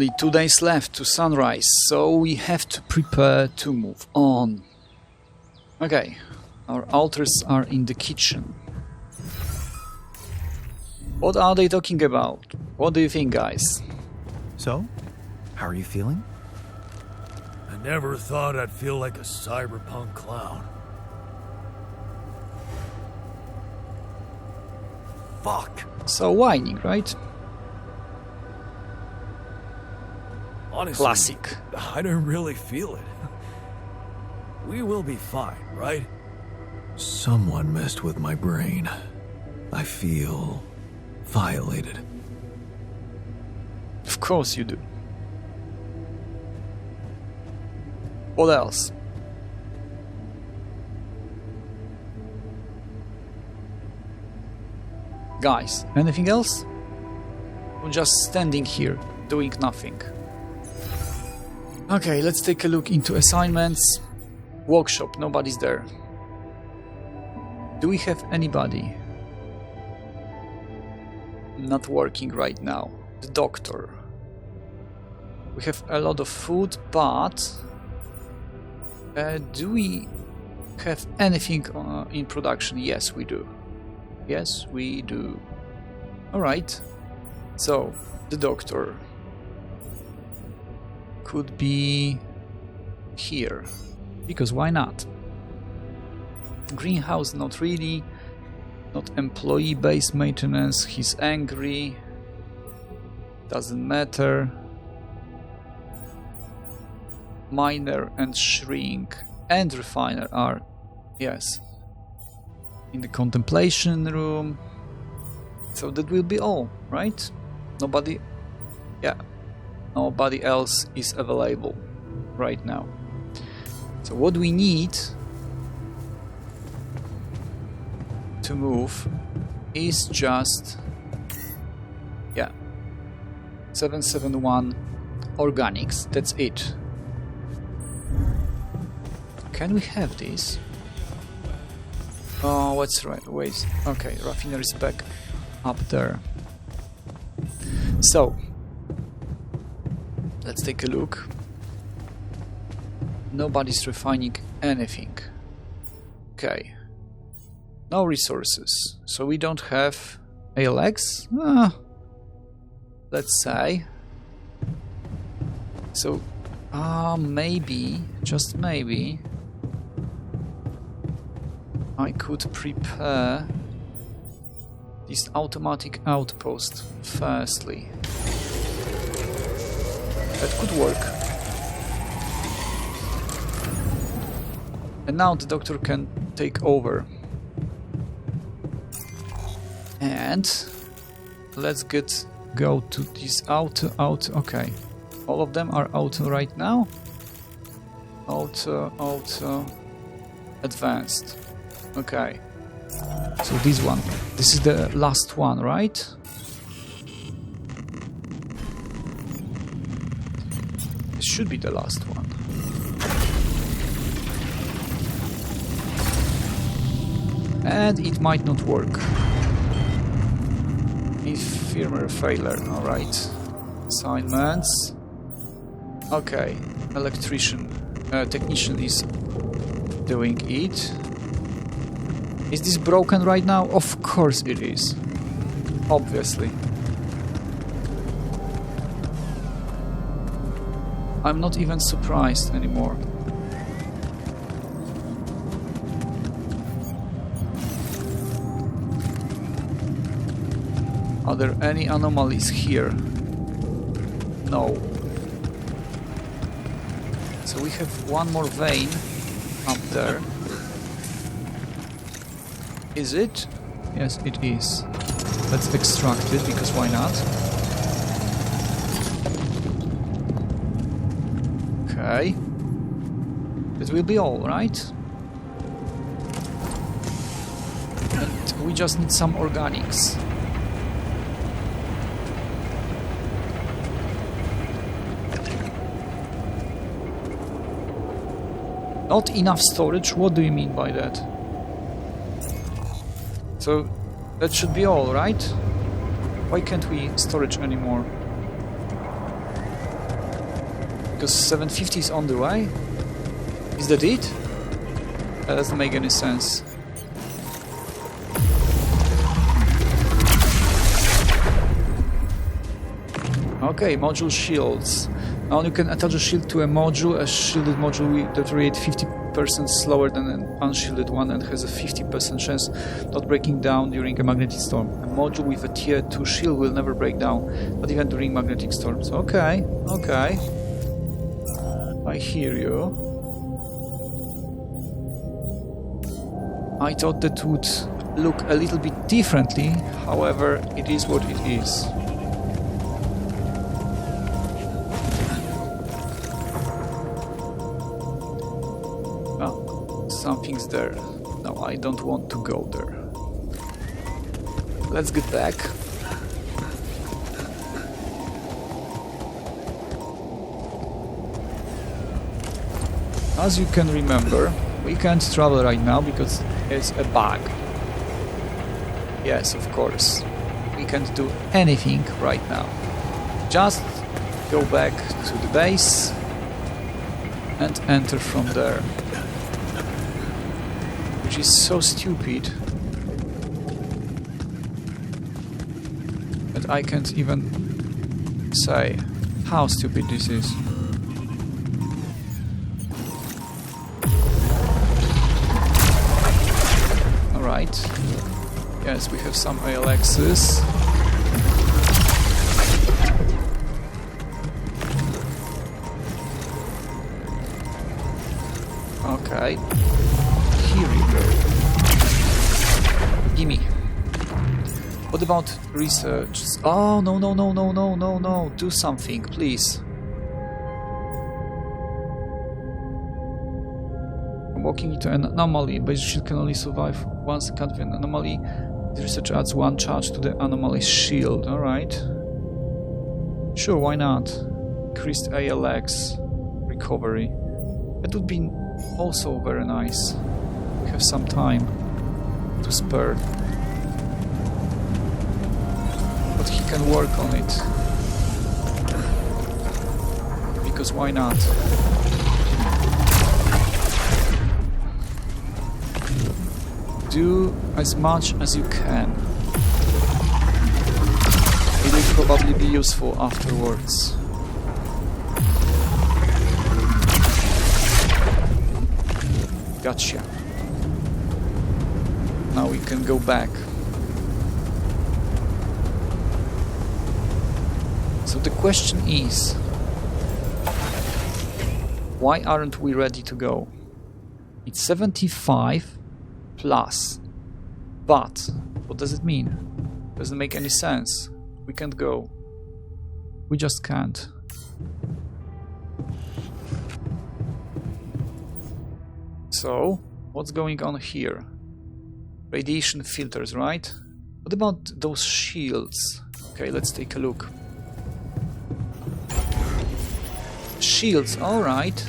Only 2 days left to sunrise, so we have to prepare to move on. Okay, our altars are in the kitchen. What are they talking about? What do you think, guys? So, how are you feeling? I never thought I'd feel like a cyberpunk clown. Fuck. So whining, right? Honestly, Classic. I don't really feel it. We will be fine, right? Someone messed with my brain. I feel violated. Of course you do. What else? Guys, anything else? We're just standing here, doing nothing. Okay, let's take a look into assignments. Workshop, nobody's there. Do we have anybody? Not working right now. The doctor. We have a lot of food, but do we have anything in production? Yes, we do. Yes, we do. Alright. So, the doctor could be here. Because why not? Greenhouse, not really. Not employee-based maintenance. He's angry. Doesn't matter. Miner and shrink and refiner are, yes, in the contemplation room. So that will be all, right? Nobody, yeah, nobody else is available right now. So what we need to move is just, yeah, 771 organics, that's it. Can we have this? Oh, what's right? Wait, okay, raffinery is back up there. So, let's take a look. Nobody's refining anything. Okay. No resources. So we don't have ALX? Let's say. So, maybe, just maybe, I could prepare this automatic outpost firstly. That could work. And now the doctor can take over. And let's go to this auto, okay. All of them are auto right now. Auto, advanced. Okay. So this one. This is the last one, right? This should be the last one. And it might not work. Firmware failure, alright. Assignments. Okay, electrician, technician is doing it. Is this broken right now? Of course it is. Obviously. I'm not even surprised anymore. Are there any anomalies here? No. So we have one more vein up there. Is it? Yes, it is. Let's extract it, because why not? Okay. That will be all, right? And we just need some organics. Not enough storage? What do you mean by that? So that should be all, right? Why can't we storage anymore? Because 750 is on the way? Is that it? That doesn't make any sense. Okay, module shields. Now you can attach a shield to a module. A shielded module will deteriorate 50% slower than an unshielded one and has a 50% chance not breaking down during a magnetic storm. A module with a tier 2 shield will never break down, not even during magnetic storms. Okay, okay. I hear you. I thought that would look a little bit differently, however, it is what it is. Something's there. No, I don't want to go there. Let's get back. As you can remember, we can't travel right now because it's a bug. Yes, of course. We can't do anything right now. Just go back to the base and enter from there. Which is so stupid that I can't even say how stupid this is. Alright. Yes, we have some ALXs. Okay. Here we go. Gimme. What about research? Oh, no, no, no, no, no, no, no. Do something, please. I'm walking into an anomaly. Base shield can only survive once a count of an anomaly. The research adds 1 charge to the anomaly shield. Alright. Sure, why not? Increased ALX recovery. That would be also very nice. We have some time to spare. But he can work on it. Because why not? Do as much as you can. It will probably be useful afterwards. Gotcha. Now we can go back. So the question is, why aren't we ready to go? It's 75 plus. But what does it mean? Doesn't make any sense. We can't go. We just can't. So, what's going on here? Radiation filters, right? What about those shields? Okay, let's take a look. Shields, alright.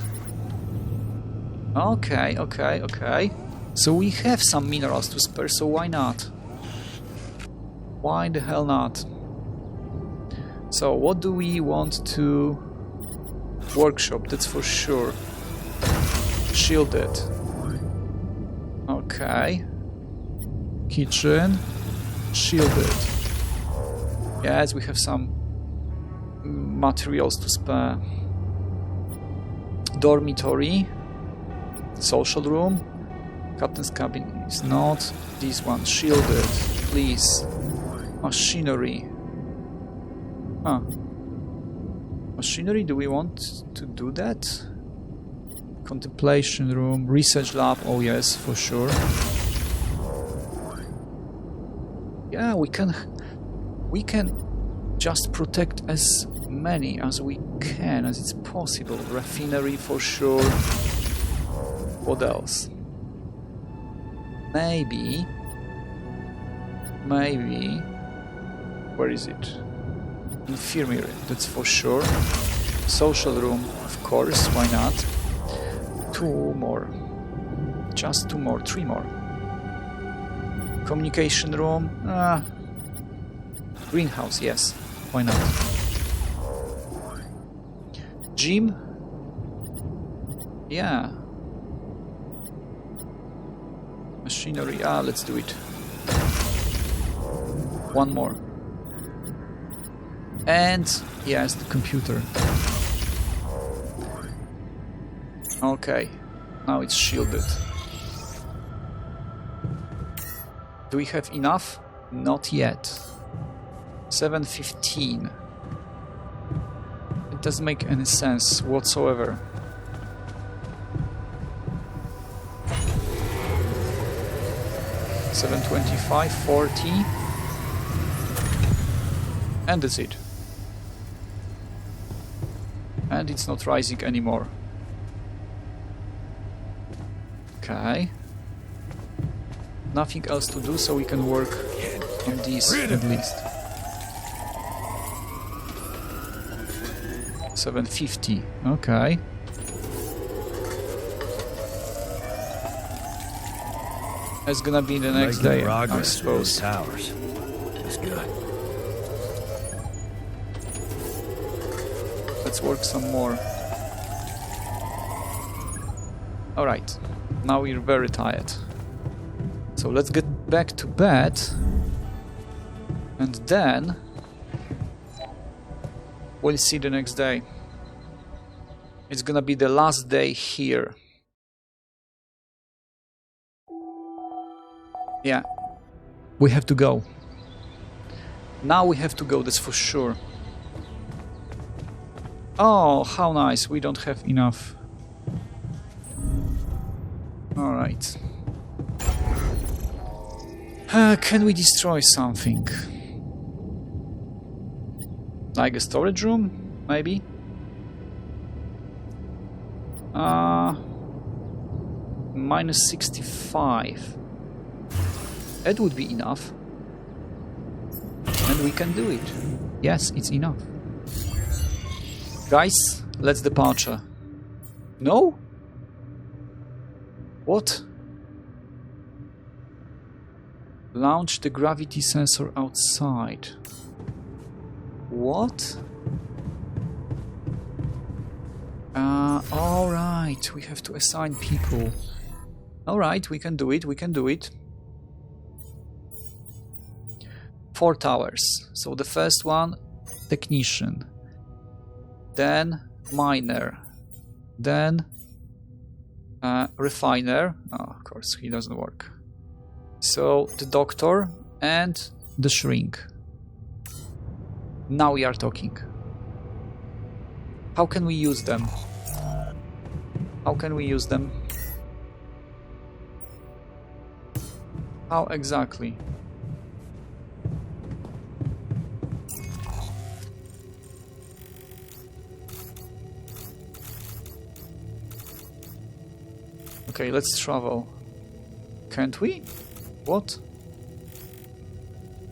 Okay, okay, okay. So we have some minerals to spare, so why not? Why the hell not? So, what do we want to workshop? That's for sure. Shielded. Okay. Kitchen. Shielded. Yes, we have some materials to spare. Dormitory. Social room. Captain's cabin is not. This one shielded. Please. Machinery. Huh. Machinery, do we want to do that? Contemplation room, research lab, oh yes, for sure. Yeah, we can just protect as many as we can, as it's possible. Refinery for sure. What else? Maybe, where is it? Infirmary, that's for sure. Social room, of course, why not? 2 more. Just 2 more, 3 more. Communication room. Greenhouse, yes. Why not? Gym. Yeah. Machinery, let's do it. One more. And, yes, the computer. Okay, now it's shielded. Do we have enough? Not yet. 715. It doesn't make any sense whatsoever. $725, 40. And that's it. And it's not rising anymore. Okay. Nothing else to do, so we can work on these at least. 750. Okay. It's gonna be the next day, I suppose. Towers. That's good. Let's work some more. Alright, now we're very tired. So let's get back to bed. And then we'll see the next day. It's gonna be the last day here. Yeah, we have to go. Now we have to go, that's for sure. Oh, how nice, we don't have enough. Alright. Can we destroy something? Like a storage room, maybe? Minus 65. That would be enough. And we can do it. Yes, it's enough. Guys, let's departure. No? What? Launch the gravity sensor outside. What? Alright, we have to assign people. Alright, we can do it, we can do it. 4 towers. So the first one, technician. Then miner. Then refiner. Oh, of course, he doesn't work. So the doctor and the shrink. Now we are talking. How can we use them? How can we use them? How exactly? Okay, let's travel. Can't we? What?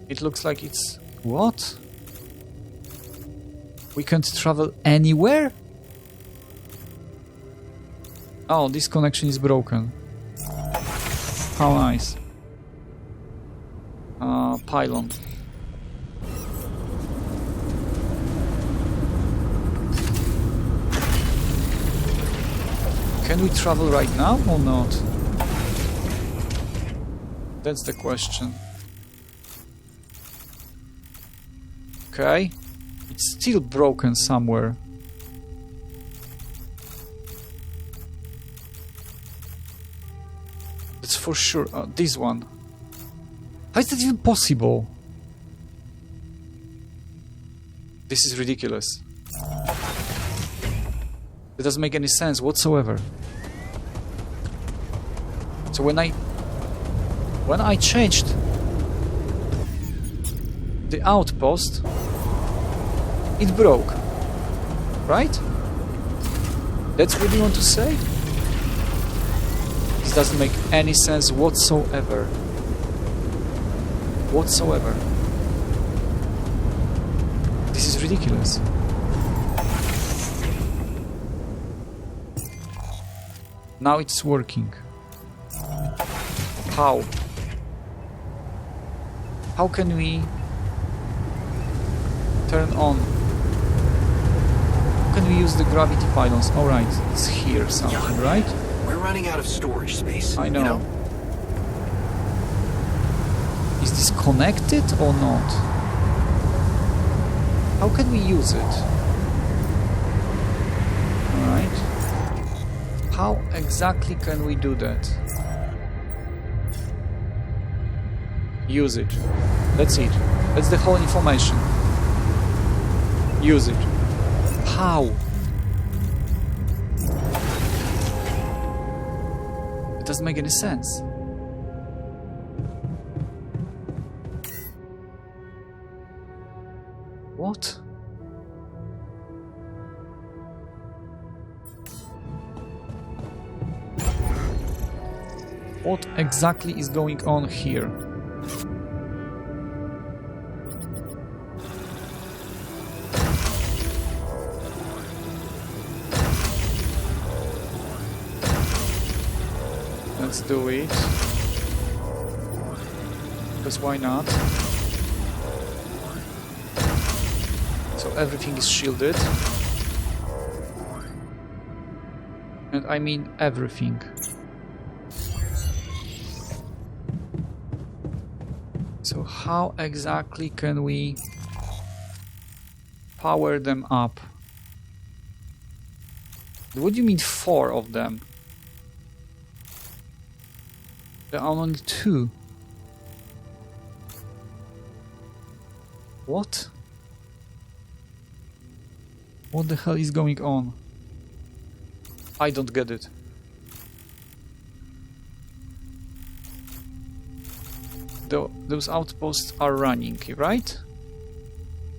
It looks like it's... What? We can't travel anywhere? Oh, this connection is broken. How nice. Pylon. Can we travel right now or not? That's the question. Okay. It's still broken somewhere. It's for sure. This one. How is that even possible? This is ridiculous. It doesn't make any sense whatsoever. So when I changed the outpost, it broke, right? That's what you want to say? This doesn't make any sense whatsoever. Whatsoever. This is ridiculous. Now it's working. How? How can we turn on? can we use the gravity pylons? Alright, it's here something, right? We're running out of storage space. I know. You know? Is this connected or not? How can we use it? Alright. How exactly can we do that? Use it. That's it. That's the whole information. Use it. How? It doesn't make any sense. What? What exactly is going on here? Let's do it. Because why not? So everything is shielded. And I mean everything. So how exactly can we power them up? What do you mean 4 of them? There are only 2. What? What the hell is going on? I don't get it. Those outposts are running, right?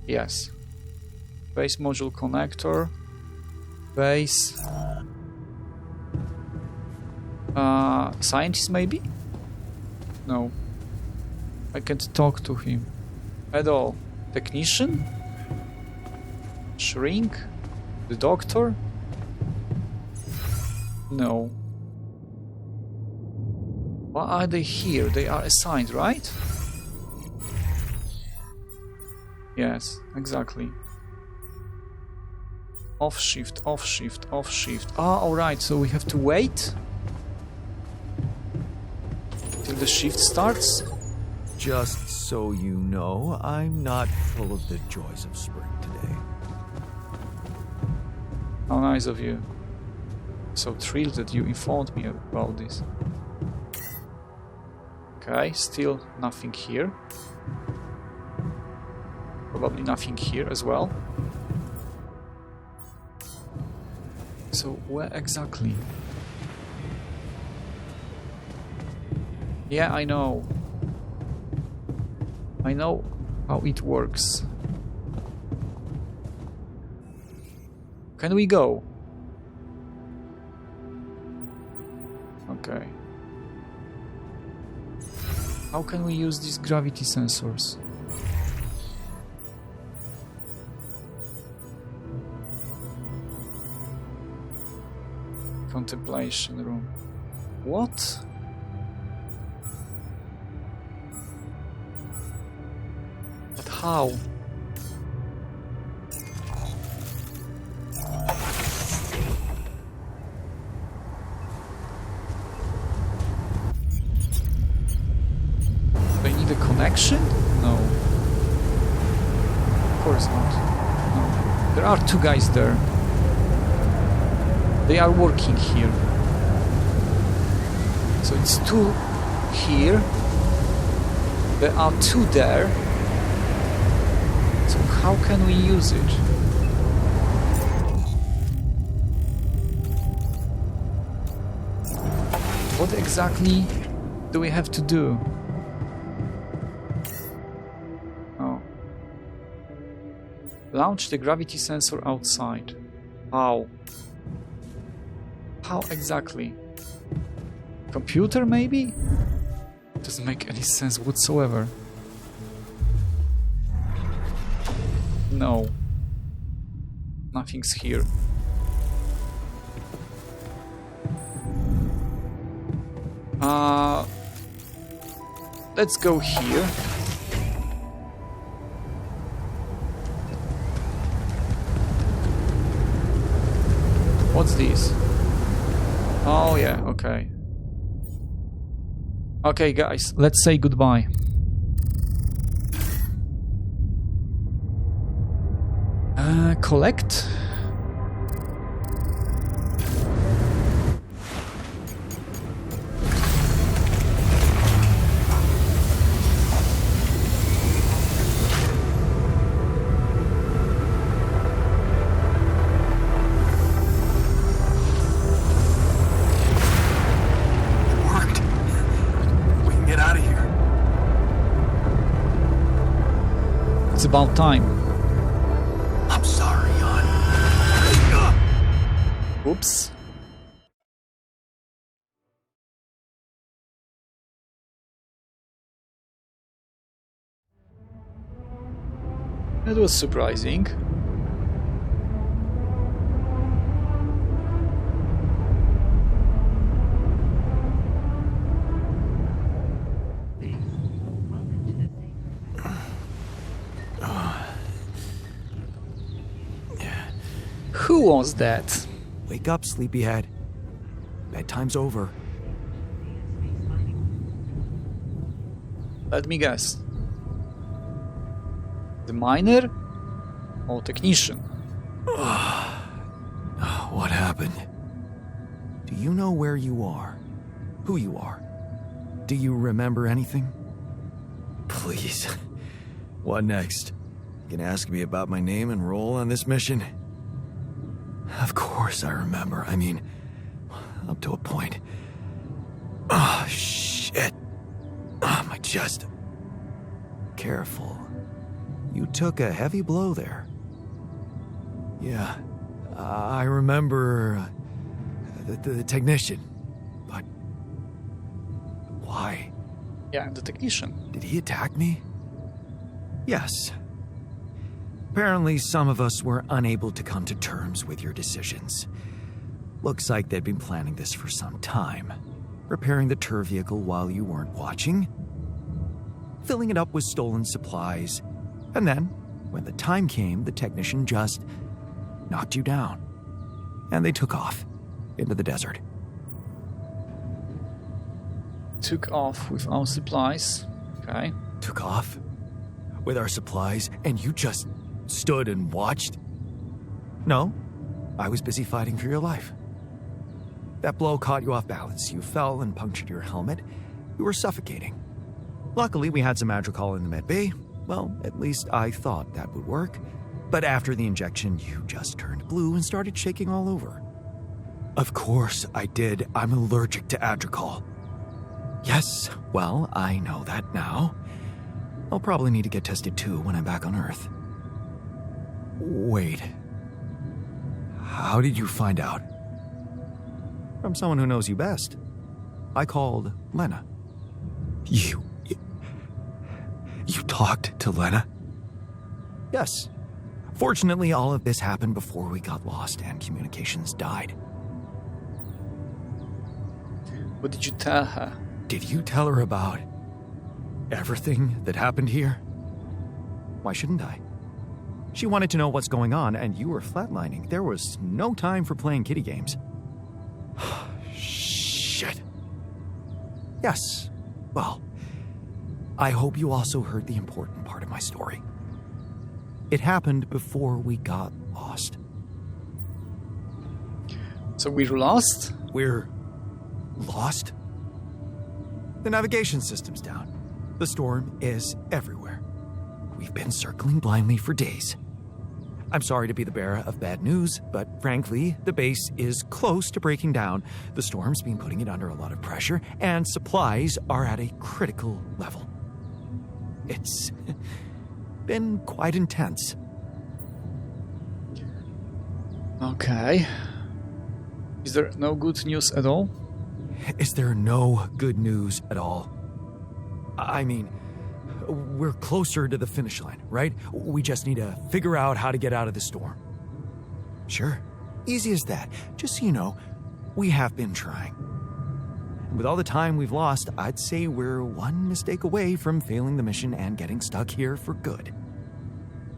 Yes. Base module connector. Base. Scientist maybe? No. I can't talk to him at all. Technician? Shrink? The doctor? No. Why are they here? They are assigned, right? Yes, exactly. Off shift, off shift, off shift. Ah, alright, so we have to wait till the shift starts? Just so you know, I'm not full of the joys of spring today. How nice of you. So thrilled that you informed me about this. Okay, still nothing here. Probably nothing here as well. So where exactly? Yeah, I know. I know how it works. Can we go? Okay. How can we use these gravity sensors? Contemplation room. What? But how? Do I need a connection? No. Of course not. No. There are 2 guys there. They are working here. So it's 2 here. There are 2 there. So how can we use it? What exactly do we have to do? Oh. Launch the gravity sensor outside. How? How exactly? Computer maybe? Doesn't make any sense whatsoever. No. Nothing's here. Let's go here. What's this? Oh yeah, okay. Okay guys, let's say goodbye. Collect? It's about time. I'm sorry, Lian. Oops. That was surprising. Who was that? Wake up, sleepyhead. Bedtime's over. Let me guess. The miner or technician? What happened? Do you know where you are? Who you are? Do you remember anything? Please. What next? You can ask me about my name and role on this mission? Of course I remember. I mean, up to a point. Oh, shit. Oh, my chest. Careful. You took a heavy blow there. Yeah, I remember the technician. But why? Yeah, the technician. Did he attack me? Yes. Apparently, some of us were unable to come to terms with your decisions. Looks like they'd been planning this for some time. Repairing the tour vehicle while you weren't watching. Filling it up with stolen supplies. And then, when the time came, the technician just knocked you down. And they took off into the desert. Took off with our supplies. Okay. Took off with our supplies, and you just stood and watched? No, I was busy fighting for your life. That blow caught you off balance. You fell and punctured your helmet. You were suffocating. Luckily, we had some Madrigal in the med bay. Well, at least I thought that would work. But after the injection, you just turned blue and started shaking all over. Of course I did. I'm allergic to Adrical. Yes, well, I know that now. I'll probably need to get tested too when I'm back on Earth. Wait. How did you find out? From someone who knows you best. I called Lena. You talked to Lena? Yes. Fortunately, all of this happened before we got lost and communications died. What did you tell her? Did you tell her about everything that happened here? Why shouldn't I? She wanted to know what's going on, and you were flatlining. There was no time for playing kiddie games. Shit. Yes. Well, I hope you also heard the important part of my story. It happened before we got lost. So we're lost? We're lost? The navigation system's down. The storm is everywhere. We've been circling blindly for days. I'm sorry to be the bearer of bad news, but frankly, the base is close to breaking down. The storm's been putting it under a lot of pressure, and supplies are at a critical level. It's been quite intense. Okay. Is there no good news at all? Is there no good news at all? I mean, we're closer to the finish line, right? We just need to figure out how to get out of the storm. Sure, easy as that. Just so you know, we have been trying. With all the time we've lost, I'd say we're one mistake away from failing the mission and getting stuck here for good.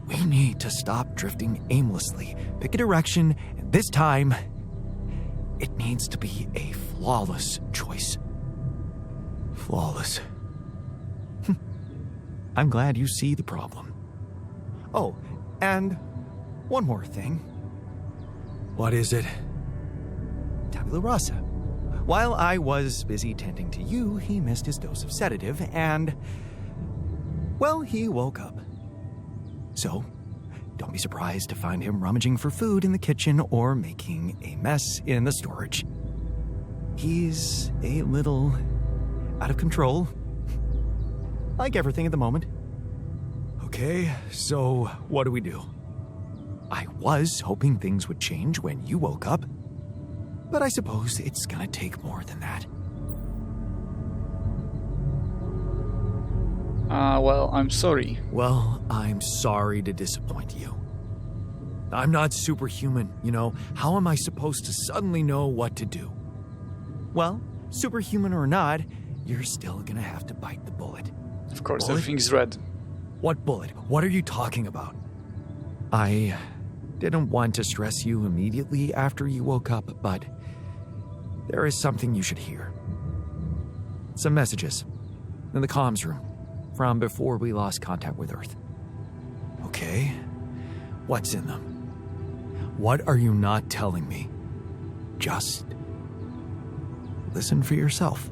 We need to stop drifting aimlessly, pick a direction, and this time, It needs to be a flawless choice. Flawless. I'm glad you see the problem. Oh, and one more thing. What is it? Tabula rasa. While I was busy tending to you, he missed his dose of sedative and, well, he woke up. So, don't be surprised to find him rummaging for food in the kitchen or making a mess in the storage. He's a little out of control. Like everything at the moment. Okay, so what do we do? I was hoping things would change when you woke up, but I suppose it's gonna take more than that. Well, I'm sorry. Well, I'm sorry to disappoint you. I'm not superhuman, you know. How am I supposed to suddenly know what to do? Well, superhuman or not, you're still gonna have to bite the bullet. Of course, Bullet? everything's red. What bullet? What are you talking about? I didn't want to stress you immediately after you woke up, but there is something you should hear. Some messages in the comms room from before we lost contact with Earth. Okay, what's in them? What are you not telling me? Just listen for yourself.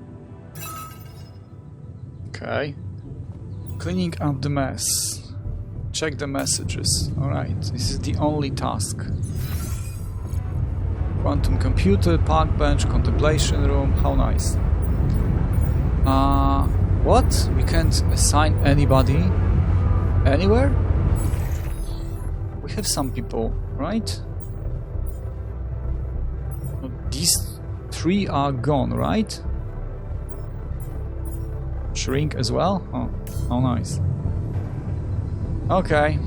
Okay. Cleaning up the mess. Check the messages. Alright, this is the only task. Quantum computer, park bench, contemplation room. How nice. What? We can't assign anybody anywhere? We have some people, right? These 3 are gone, right? Shrink as well? Oh, how nice. Okay,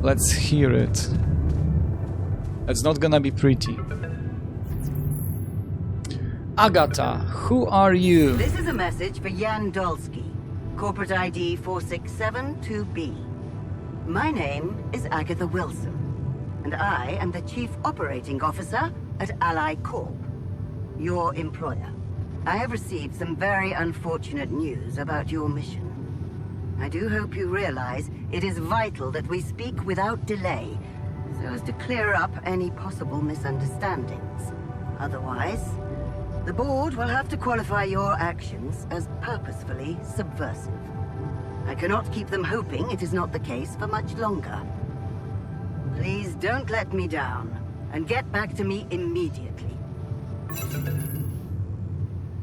let's hear it. It's not gonna be pretty. Agatha, who are you? This is a message for Jan Dolsky, corporate ID 4672B. My name is Agatha Wilson, and I am the Chief Operating Officer at Ally Corp, your employer. I have received some very unfortunate news about your mission. I do hope you realize it is vital that we speak without delay, so as to clear up any possible misunderstandings. Otherwise, the board will have to qualify your actions as purposefully subversive. I cannot keep them hoping it is not the case for much longer. Please don't let me down, and get back to me immediately.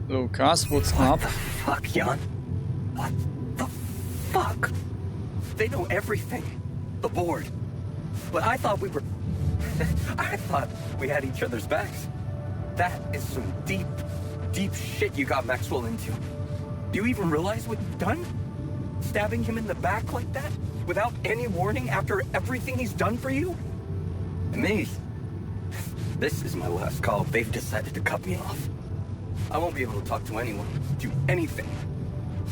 Lucas, what's up? What the fuck, Jan? What the fuck? They know everything. The board. But I thought we were... I thought we had each other's backs. That is some deep, deep shit you got Maxwell into. Do you even realize what you've done? Stabbing him in the back like that? Without any warning after everything he's done for you? And me? This is my last call. They've decided to cut me off. I won't be able to talk to anyone, do anything.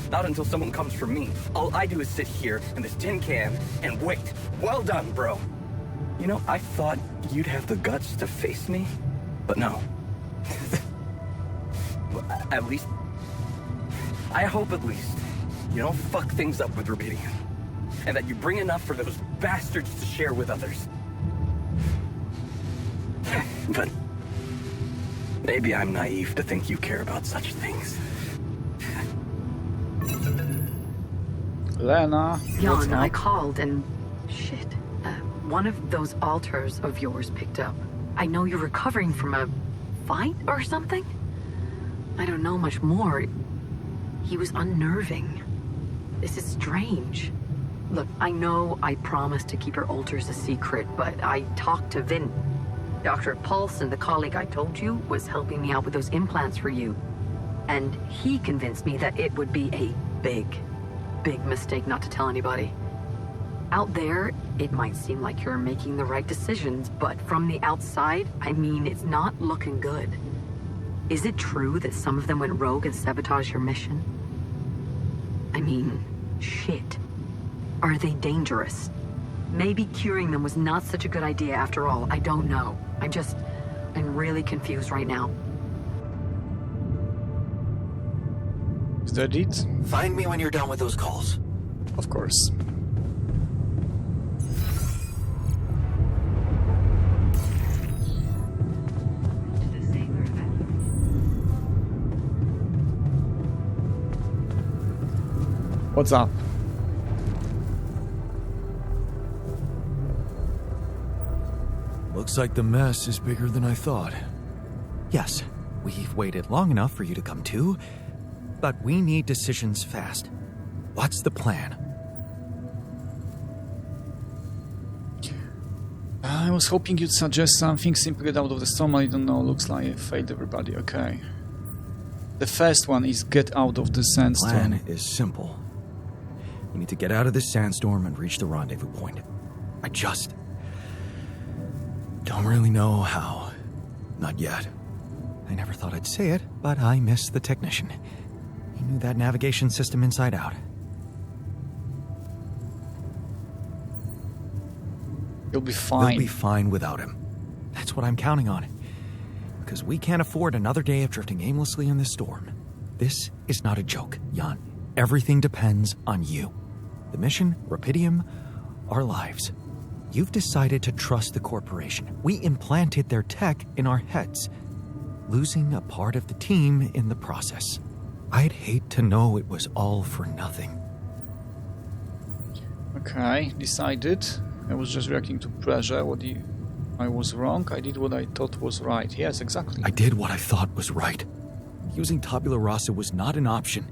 Not until someone comes for me. All I do is sit here in this tin can and wait. Well done, bro. You know, I thought you'd have the guts to face me, but no. At least... I hope at least you don't fuck things up with Rubidium. And that you bring enough for those bastards to share with others. But... maybe I'm naive to think you care about such things. Lena, what's Jan, I up? called and... shit. One of those altars of yours picked up. I know you're recovering from a fight or something? I don't know much more. He was unnerving. This is strange. Look, I know I promised to keep your altars a secret, but I talked to Vin. Dr. Paulson, the colleague I told you, was helping me out with those implants for you. And he convinced me that it would be a big mistake not to tell anybody. Out there, it might seem like you're making the right decisions, but from the outside, I mean, it's not looking good. Is it true that some of them went rogue and sabotaged your mission? I mean, shit. Are they dangerous? Maybe curing them was not such a good idea after all. I don't know. I'm really confused right now. Is that it? Find me when you're done with those calls. Of course. What's up? Looks like the mess is bigger than I thought. Yes, we've waited long enough for you to come to, but we need decisions fast. What's the plan? I was hoping you'd suggest something. Simply get out of the storm. I don't know. Looks like I failed everybody. Okay. The first one is get out of the sandstorm. Plan is simple. We need to get out of this sandstorm and reach the rendezvous point. I just don't really know how. Not yet. I never thought I'd say it, but I miss the technician. He knew that navigation system inside out. You'll be fine. We'll be fine without him. That's what I'm counting on. Because we can't afford another day of drifting aimlessly in this storm. This is not a joke, Jan. Everything depends on you. The mission, Rapidium, our lives. You've decided to trust the corporation. We implanted their tech in our heads, losing a part of the team in the process. I'd hate to know it was all for nothing. Okay, decided. I was just reacting to pressure. I was wrong. I did what I thought was right. Yes, exactly. I did what I thought was right. Using tabula rasa was not an option,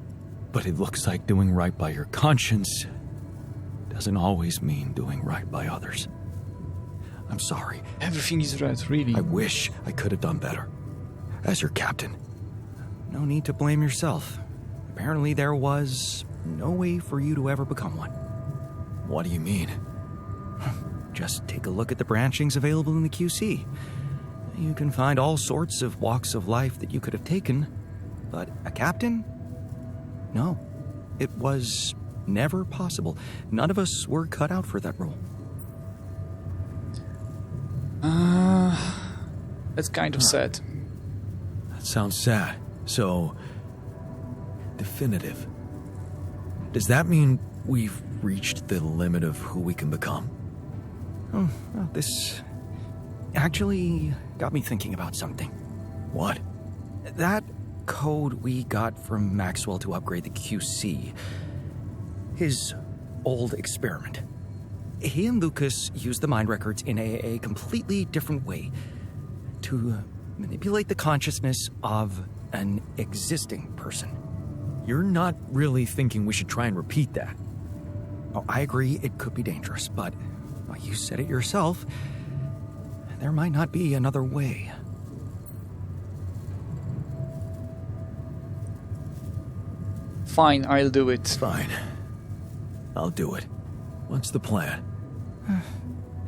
but it looks like doing right by your conscience doesn't always mean doing right by others. I'm sorry. Everything is right, really. I wish I could have done better. As your captain, no need to blame yourself. Apparently there was no way for you to ever become one. What do you mean? Just take a look at the branchings available in the QC. You can find all sorts of walks of life that you could have taken, but a captain? No, it was never possible. None of us were cut out for that role. That's kind of sad. That sounds sad. So, definitive. Does that mean we've reached the limit of who we can become? Oh, well, this actually got me thinking about something. What? That code we got from Maxwell to upgrade the QC. His old experiment. He and Lucas used the mind records in a completely different way to manipulate the consciousness of an existing person. You're not really thinking we should try and repeat that? Oh, I agree it could be dangerous, but well, you said it yourself. There might not be another way. Fine, I'll do it. Fine. I'll do it. What's the plan?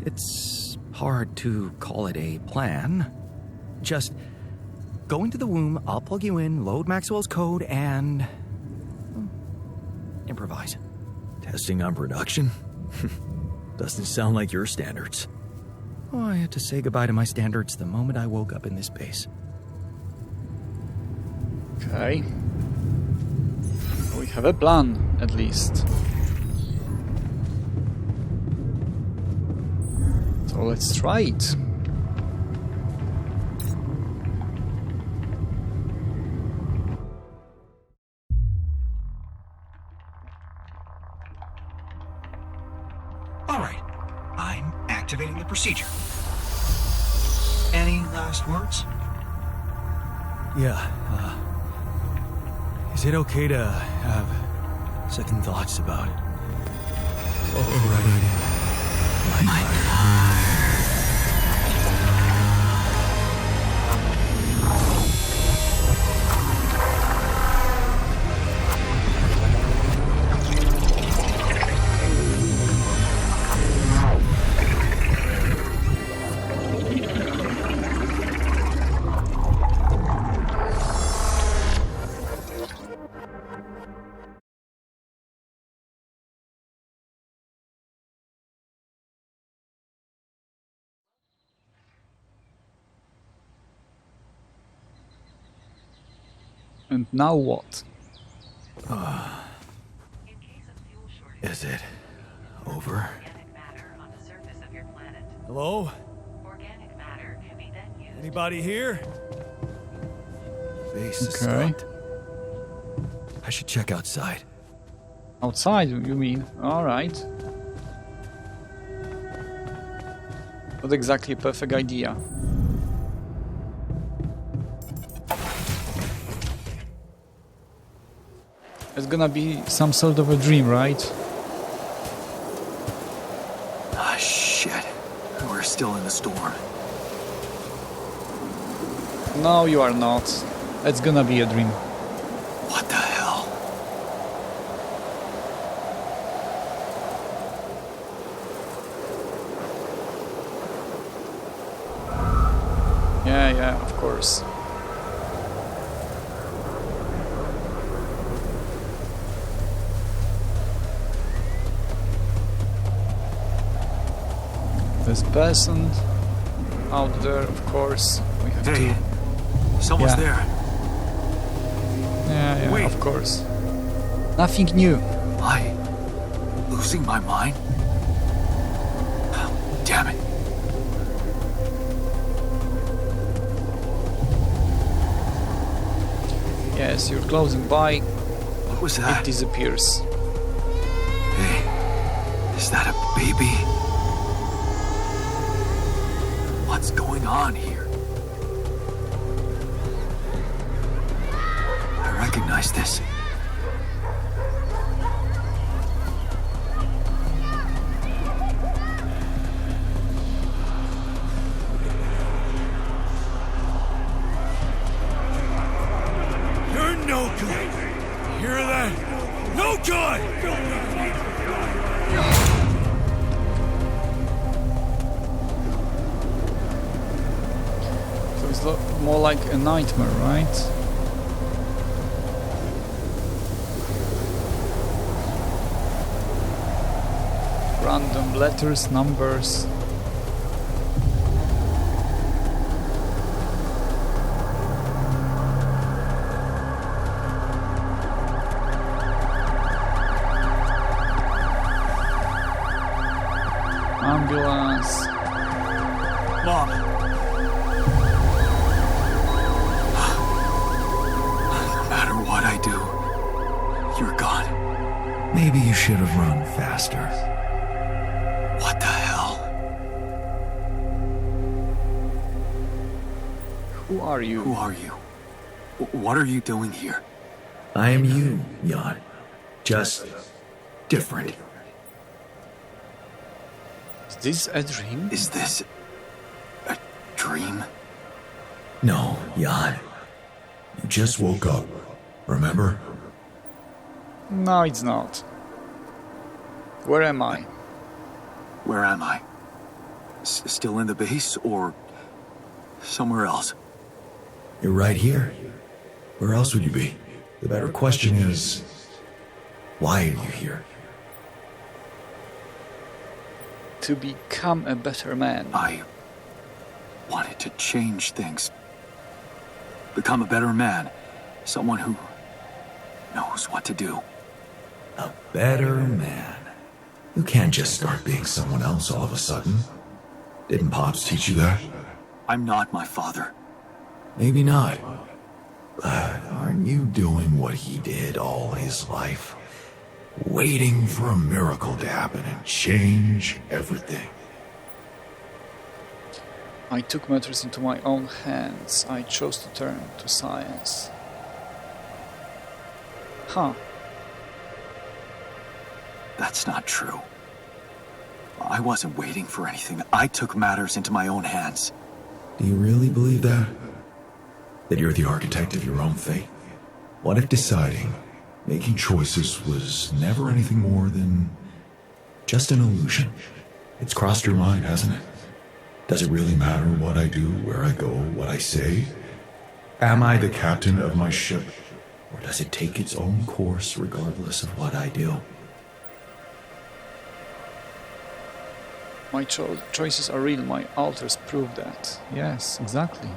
It's hard to call it a plan. Just go into the womb, I'll plug you in, load Maxwell's code, and improvise. Testing on production? Doesn't sound like your standards. Oh, I had to say goodbye to my standards the moment I woke up in this base. Okay. We have a plan, at least. So let's try it. All right, I'm activating the procedure. Any last words? Yeah, is it okay to have second thoughts about overriding my car? And now what? Is it over? Organic matter on the surface of your planet. Hello? Organic matter can be then used. Anybody here? Base is Okay. stopped. I should check outside. Outside, you mean? Alright. Not exactly a perfect idea. It's gonna be some sort of a dream, right? Ah, shit. We're still in the storm. No, you are not. It's gonna be a dream. What the hell? Yeah, of course. This person out there, of course. We have Hey, to. someone's Yeah. there. Yeah, Wait. of course. Nothing new. Am I losing my mind? Damn it. Yes, you're closing by, What was it that? disappears. Hey, is that a baby? What's going on here? I recognize this. You're no good. Hear that? No good! So it's more like a nightmare, right? Random letters, numbers. Ambulance. Mom. No matter what I do, you're gone. Maybe you should have run faster. What the hell? Who are you? Who are you? What are you doing here? I am you, Lian. Just different. Is this a dream? Is this a dream? No, Lian. You just woke up. Remember? No, it's not. Where am I? Where am I? Still in the base or somewhere else? You're right here. Where else would you be? The better question is, why are you here? To become a better man. I wanted to change things. Become a better man. Someone who knows what to do. A better man. You can't just start being someone else all of a sudden. Didn't Pops teach you that? I'm not my father. Maybe not. But aren't you doing what he did all his life? Waiting for a miracle to happen and change everything. I took matters into my own hands. I chose to turn to science. Huh. That's not true. I wasn't waiting for anything. I took matters into my own hands. Do you really believe that? That you're the architect of your own fate? What if deciding, making choices was never anything more than just an illusion? It's crossed your mind, hasn't it? Does it really matter what I do, where I go, what I say? Am I the captain of my ship? Or does it take its own course regardless of what I do? My choices are real. My alters prove that. Yes, exactly.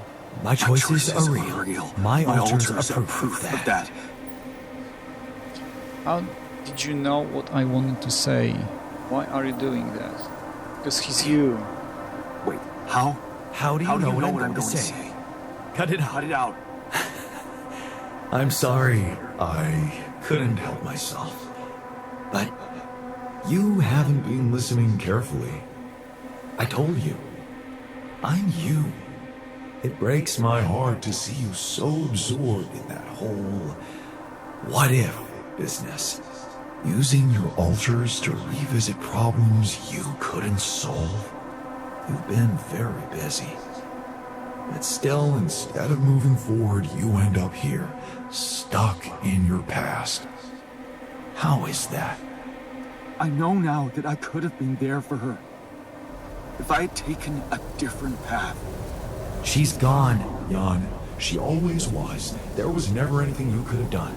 My choices are real. My alters are proof of that. How did you know what I wanted to say? Why are you doing that? Because he's you. Wait, how? How do you know what I'm going to say? Cut it out. Cut it out. I'm sorry, I couldn't help myself. But you haven't been listening carefully. I told you, I'm you. It breaks my heart to see you so absorbed in that whole what-if business. Using your altars to revisit problems you couldn't solve. You've been very busy. But still, instead of moving forward, you end up here, stuck in your past. How is that? I know now that I could have been there for her. If I had taken a different path. She's gone, Jan. She always was. There was never anything you could have done.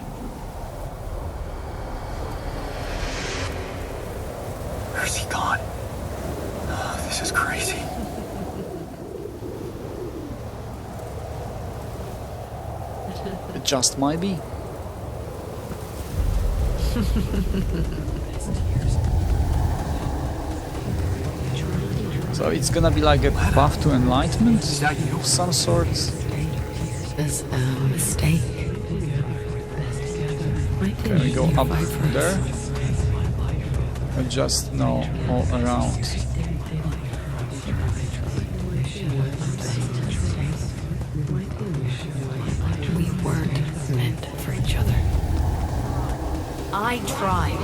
Where's he gone? Oh, this is crazy. It just might be. So it's gonna be like a path to enlightenment of some sort. Is a mistake. Can we go up from there? Or just no, all around? We weren't meant for each other. I tried.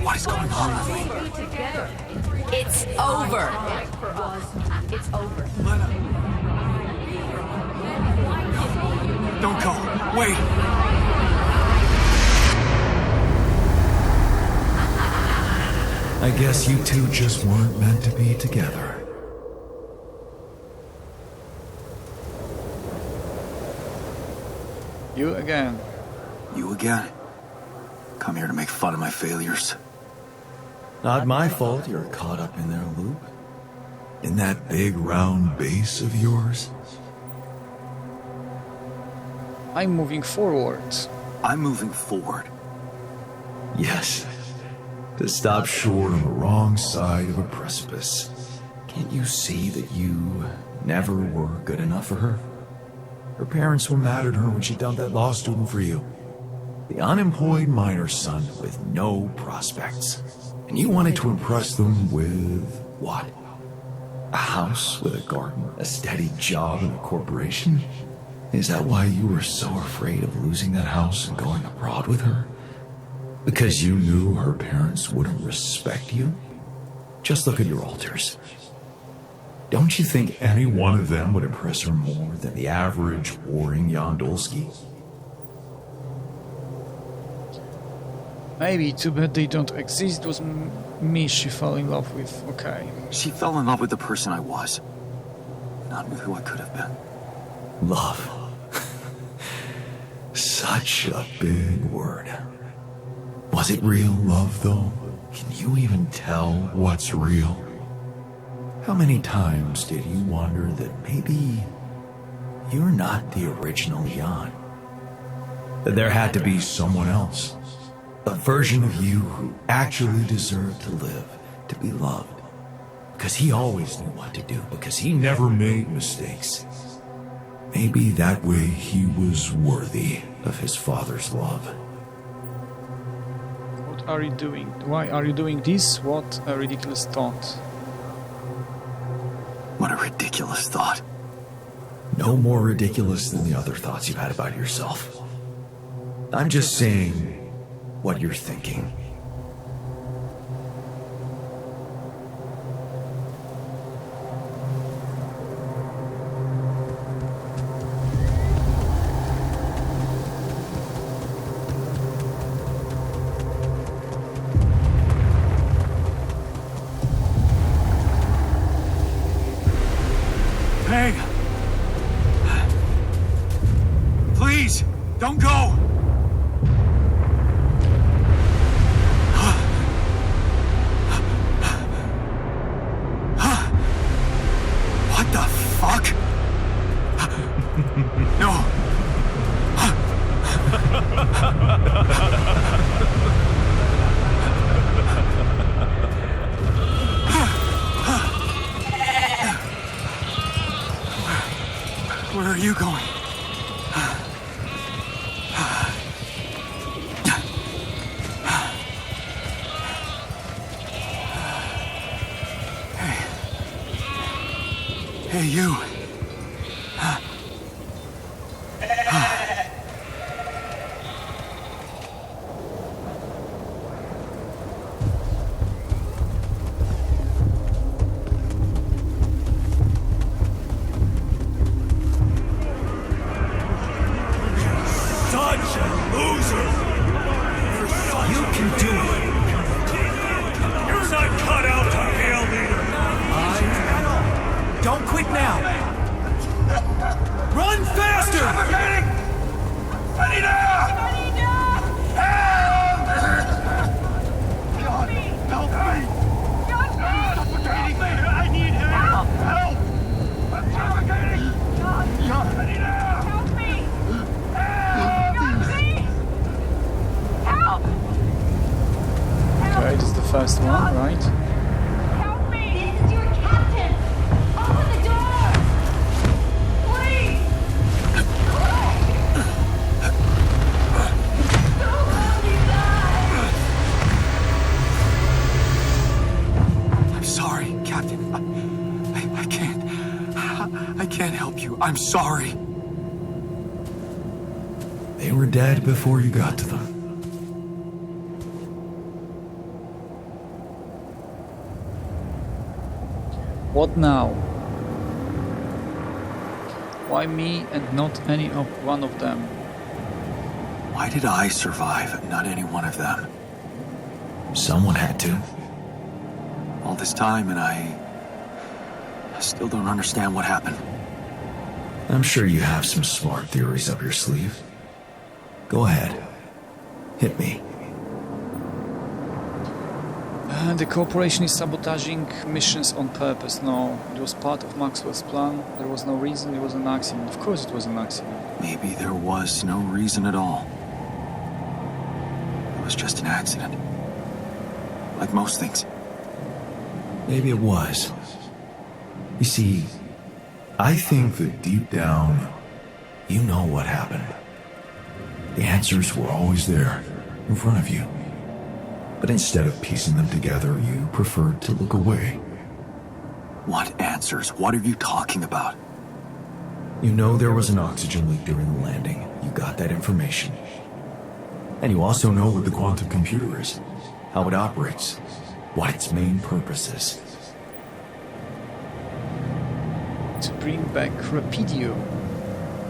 What is going on? It's over. It's over. Don't go. Wait. I guess you two just weren't meant to be together. You again. You again? Come here to make fun of my failures. Not my fault you're caught up in their loop. In that big round base of yours. I'm moving forward. I'm moving forward. Yes. To stop short on the wrong side of a precipice. Can't you see that you never were good enough for her? Her parents were mad at her when she dumped that law student for you. The unemployed miner's son with no prospects. And you wanted to impress them with what? A house with a garden, a steady job in a corporation? Is that why you were so afraid of losing that house and going abroad with her? Because you knew her parents wouldn't respect you? Just look at your altars. Don't you think any one of them would impress her more than the average warring Yandolski? Maybe, too bad they don't exist. It was me she fell in love with. Okay. She fell in love with the person I was, not with who I could have been. Love. Such a big word. Was it real love, though? Can you even tell what's real? How many times did you wonder that maybe you're not the original Jan? That there had to be someone else. A version of you who actually deserved to live, to be loved. Because he always knew what to do, because he never made mistakes. Maybe that way he was worthy of his father's love. What are you doing? Why are you doing this? What a ridiculous thought. What a ridiculous thought. No more ridiculous than the other thoughts you've had about yourself. I'm just saying what you're thinking. Hey! Please, don't go! What the fuck? No! Hey, you. Don't quit now! Run faster! Okay, this is the first one, right? I'm sorry, Captain. I can't help you. I'm sorry. They were dead before you got to them. What now? Why me and not any of one of them? Why did I survive and not any one of them? Someone had to. All this time and I still don't understand what happened. I'm sure you have some smart theories up your sleeve. Go ahead. Hit me. The corporation is sabotaging missions on purpose. No, it was part of Maxwell's plan. There was no reason, it was an accident. Of course it was an accident. Maybe there was no reason at all. It was just an accident. Like most things. Maybe it was. You see, I think that deep down, you know what happened. The answers were always there, in front of you. But instead of piecing them together, you preferred to look away. What answers? What are you talking about? You know there was an oxygen leak during the landing. You got that information. And you also know what the quantum computer is, how it operates, what its main purpose is. To bring back Rapidio.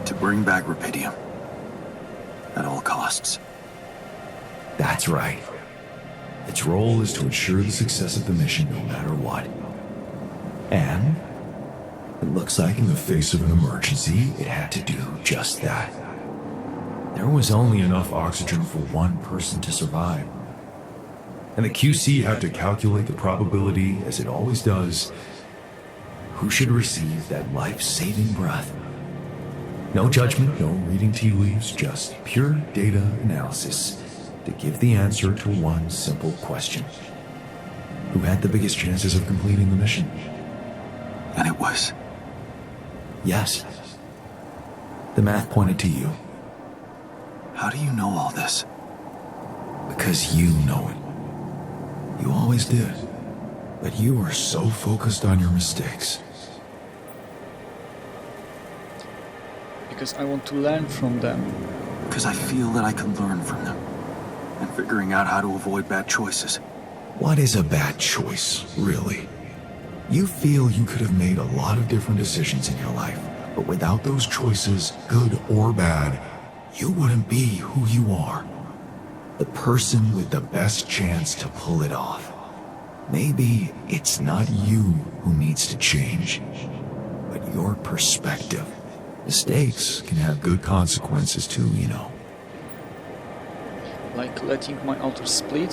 To bring back Rapidium. At all costs. That's right. Its role is to ensure the success of the mission no matter what. And it looks like in the face of an emergency, it had to do just that. There was only enough oxygen for one person to survive. And the QC had to calculate the probability, as it always does, who should receive that life-saving breath. No judgment, no reading tea leaves, just pure data analysis to give the answer to one simple question. Who had the biggest chances of completing the mission? And it was... Yes. The math pointed to you. How do you know all this? Because you know it. You always did. But you were so focused on your mistakes. Because I want to learn from them. Because I feel that I can learn from them. And figuring out how to avoid bad choices. What is a bad choice, really? You feel you could have made a lot of different decisions in your life, but without those choices, good or bad, you wouldn't be who you are. The person with the best chance to pull it off. Maybe it's not you who needs to change, but your perspective. Mistakes can have good consequences too, you know. Like letting my auto split,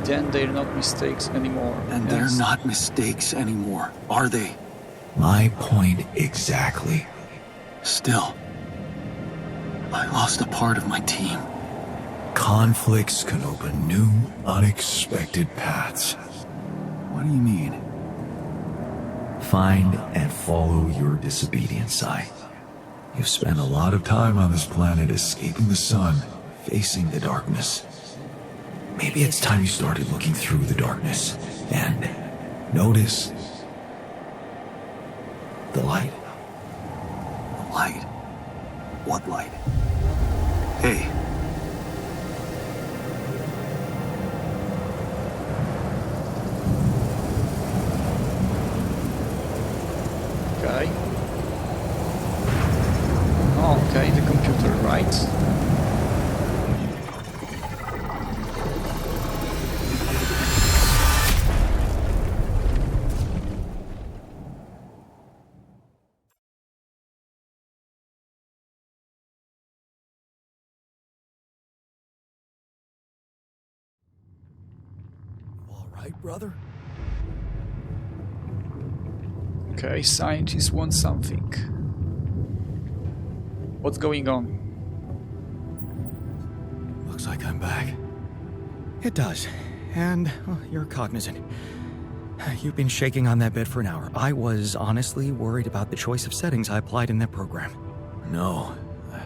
then they're not mistakes anymore. And they're not mistakes anymore, are they? My point exactly. Still, I lost a part of my team. Conflicts can open new, unexpected paths. What do you mean? Find and follow your disobedience, You've spent a lot of time on this planet escaping the sun, facing the darkness. Maybe it's time you started looking through the darkness and notice the light. The light? What light? Hey. Okay. Oh, okay, the computer, right? All right, brother? Okay, scientists want something. What's going on? Looks like I'm back. It does. And you're cognizant. You've been shaking on that bed for an hour. I was honestly worried about the choice of settings I applied in that program. No. I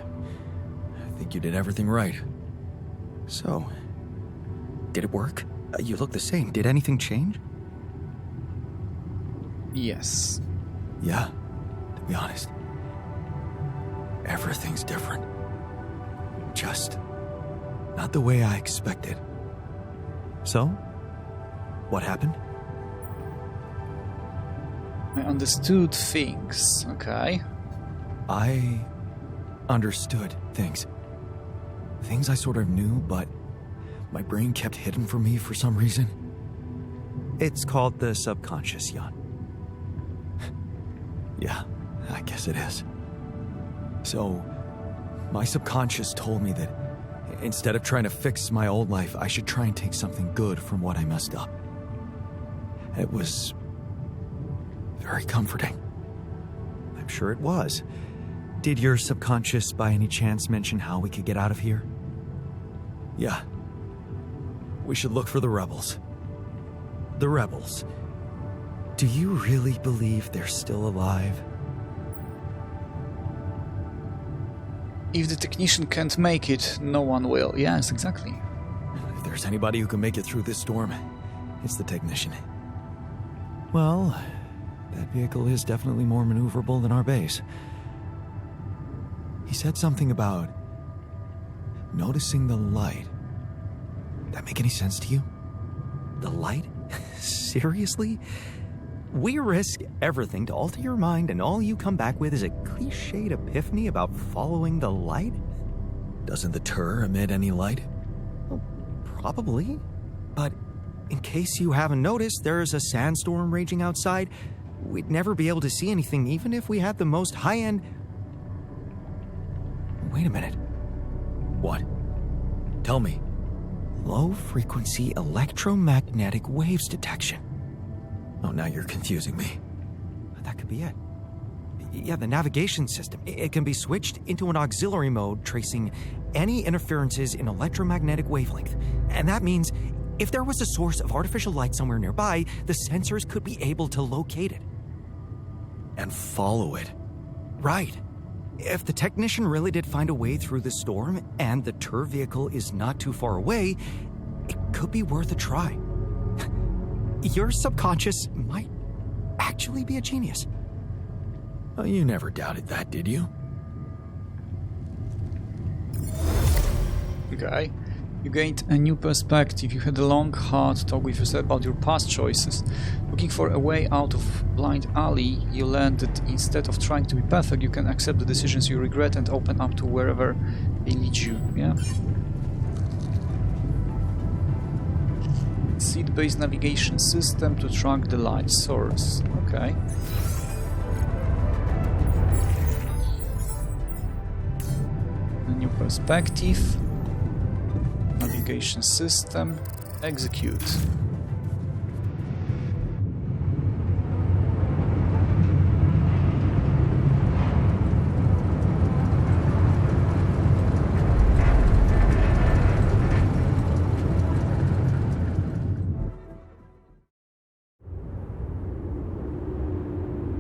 think you did everything right. So, did it work? You look the same. Did anything change? Yes. Yeah, to be honest. Everything's different. Just not the way I expected. So, what happened? I understood things, okay? I understood things. Things I sort of knew, but my brain kept hidden from me for some reason. It's called the subconscious, Lian. Yeah, I guess it is. So, my subconscious told me that instead of trying to fix my old life, I should try and take something good from what I messed up. It was very comforting. I'm sure it was. Did your subconscious by any chance mention how we could get out of here? Yeah. We should look for the rebels. The rebels. Do you really believe they're still alive? If the technician can't make it, no one will. Yes, exactly. If there's anybody who can make it through this storm, it's the technician. Well, that vehicle is definitely more maneuverable than our base. He said something about noticing the light. That make any sense to you? The light? Seriously? We risk everything to alter your mind, and all you come back with is a cliched epiphany about following the light? Doesn't the Tur emit any light? Well, probably. But in case you haven't noticed, there's a sandstorm raging outside. We'd never be able to see anything, even if we had the most high-end... Wait a minute. What? Tell me. Low-frequency electromagnetic waves detection. Oh, now you're confusing me. That could be it. Yeah, the navigation system. It can be switched into an auxiliary mode, tracing any interferences in electromagnetic wavelength. And that means if there was a source of artificial light somewhere nearby, the sensors could be able to locate it. And follow it. Right. If the technician really did find a way through the storm, and the Tur vehicle is not too far away, it could be worth a try. Your subconscious might actually be a genius. Oh, you never doubted that, did you? Okay. You gained a new perspective. You had a long, hard talk with yourself about your past choices. Looking for a way out of blind alley, you learned that instead of trying to be perfect, you can accept the decisions you regret and open up to wherever they lead you. Yeah? Seed-based navigation system to track the light source. Okay. A new perspective. Navigation system. Execute.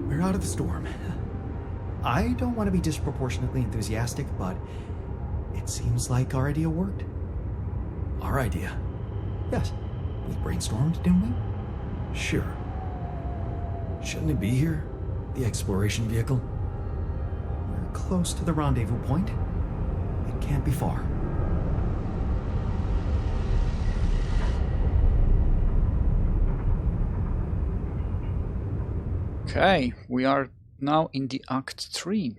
We're out of the storm. I don't want to be disproportionately enthusiastic, but it seems like our idea worked. Our idea? Yes. We brainstormed, didn't we? Sure. Shouldn't it be here? The exploration vehicle? We're close to the rendezvous point. It can't be far. Okay, we are now in the Act 3.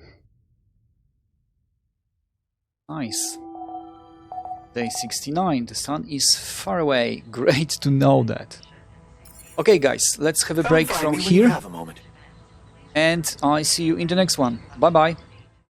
Nice. Day 69. The sun is far away. Great to know that. Okay, guys, let's have a break from here. Have a moment. And I see you in the next one. Bye-bye.